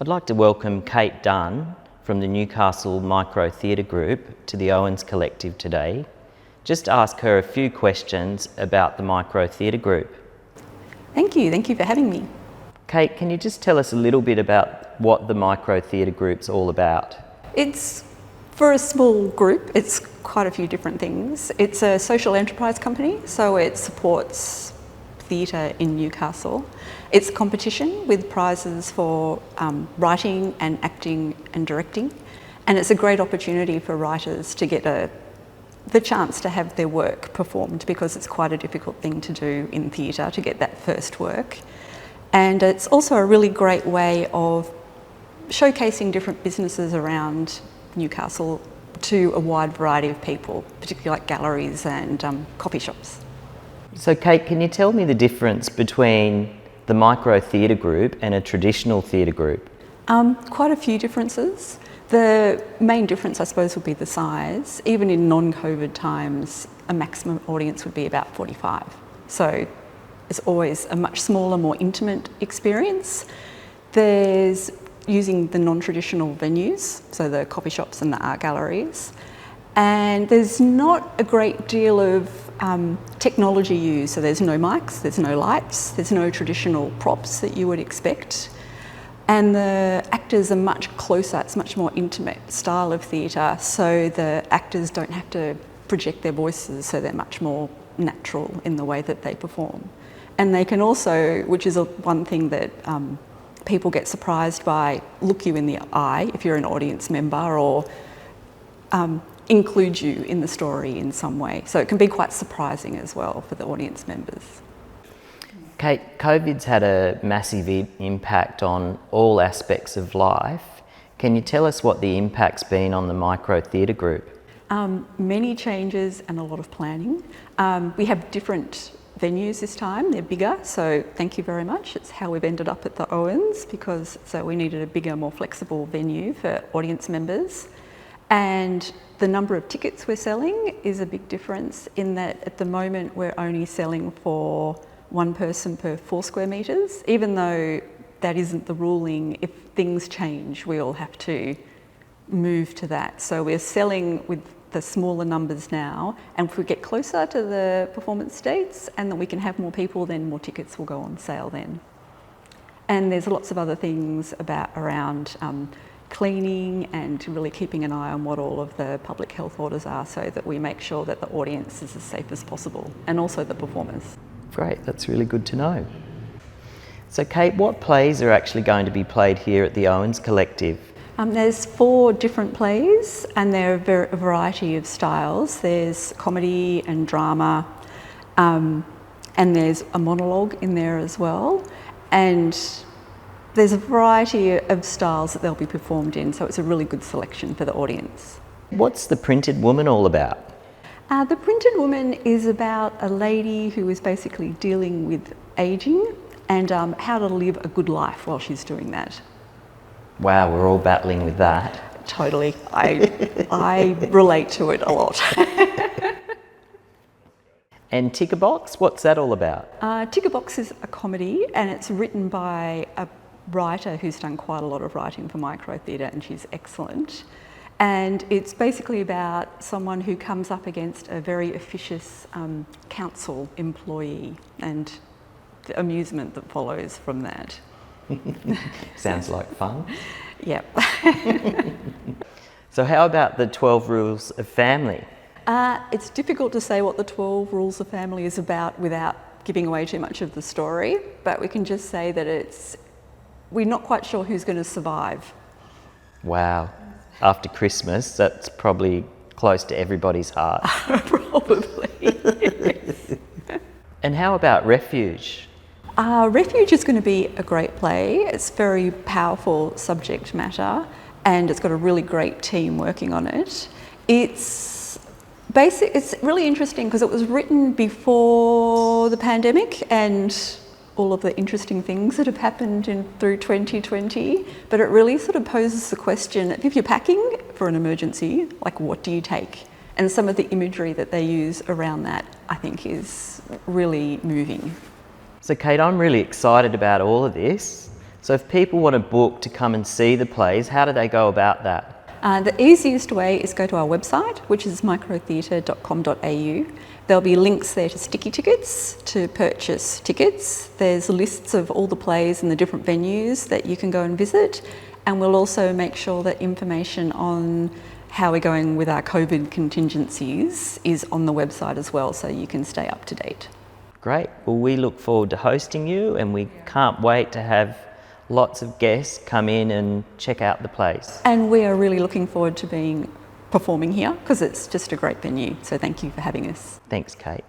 I'd like to welcome Kate Dunn from the Newcastle Microtheatre Group to the Owens Collective today. Just ask her a few questions about the Microtheatre Group. Thank you for having me. Kate, can you just tell us a little bit about what the Microtheatre Group's all about? It's, for a small group, it's quite a few different things. It's a social enterprise company, so it supports theatre in Newcastle. It's a competition with prizes for writing and acting and directing, and it's a great opportunity for writers to get the chance to have their work performed, because it's quite a difficult thing to do in theatre, to get that first work. And it's also a really great way of showcasing different businesses around Newcastle to a wide variety of people, particularly like galleries and coffee shops. So Kate, can you tell me the difference between the Microtheatre Group and a traditional theatre group? Quite a few differences. The main difference, I suppose, would be the size. Even in non-COVID times, a maximum audience would be about 45. So it's always a much smaller, more intimate experience. There's using the non-traditional venues, so the coffee shops and the art galleries. And there's not a great deal of technology used, so there's no mics, there's no lights, there's no traditional props that you would expect. And the actors are much closer, it's much more intimate style of theatre, so the actors don't have to project their voices, so they're much more natural in the way that they perform. And they can also, which is one thing that people get surprised by, look you in the eye if you're an audience member, or include you in the story in some way. So it can be quite surprising as well for the audience members. Kate, COVID's had a massive impact on all aspects of life. Can you tell us what the impact's been on the Microtheatre Group? Many changes and a lot of planning. We have different venues this time, they're bigger, so thank you very much. It's how we've ended up at the Owens, because so we needed a bigger, more flexible venue for audience members. And the number of tickets we're selling is a big difference, in that at the moment we're only selling for one person per 4 square metres. Even though that isn't the ruling, if things change, we all have to move to that. So we're selling with the smaller numbers now, and if we get closer to the performance dates and then we can have more people, then more tickets will go on sale then. And there's lots of other things around cleaning and really keeping an eye on what all of the public health orders are, so that we make sure that the audience is as safe as possible, and also the performers. Great, that's really good to know. So Kate, what plays are actually going to be played here at the Owens Collective? There's 4 different plays, and they're a variety of styles. There's comedy and drama, and there's a monologue in there as well. And there's a variety of styles that they'll be performed in, so it's a really good selection for the audience. What's The Printed Woman all about? The Printed Woman is about a lady who is basically dealing with ageing and how to live a good life while she's doing that. Wow, we're all battling with that. Totally. I relate to it a lot. And Ticker Box, what's that all about? Ticker Box is a comedy, and it's written by a writer who's done quite a lot of writing for Microtheatre, and she's excellent. And it's basically about someone who comes up against a very officious council employee, and the amusement that follows from that. Sounds like fun. Yep. So how about the 12 Rules of Family? It's difficult to say what the 12 Rules of Family is about without giving away too much of the story, but we can just say that we're not quite sure who's going to survive. Wow. After Christmas, that's probably close to everybody's heart. Probably, yes. And how about Refuge? Refuge is going to be a great play. It's very powerful subject matter, and it's got a really great team working on it. It's really interesting because it was written before the pandemic and all of the interesting things that have happened through 2020, but it really sort of poses the question, if you're packing for an emergency, like what do you take? And some of the imagery that they use around that, I think, is really moving. So Kate, I'm really excited about all of this. So if people want to book to come and see the plays, how do they go about that? The easiest way is go to our website, which is microtheatre.com.au. There'll be links there to sticky tickets, to purchase tickets. There's lists of all the plays and the different venues that you can go and visit. And we'll also make sure that information on how we're going with our COVID contingencies is on the website as well, so you can stay up to date. Great. Well, we look forward to hosting you, and we can't wait to have lots of guests come in and check out the place. And we are really looking forward to performing here, because it's just a great venue. So thank you for having us. Thanks, Kate.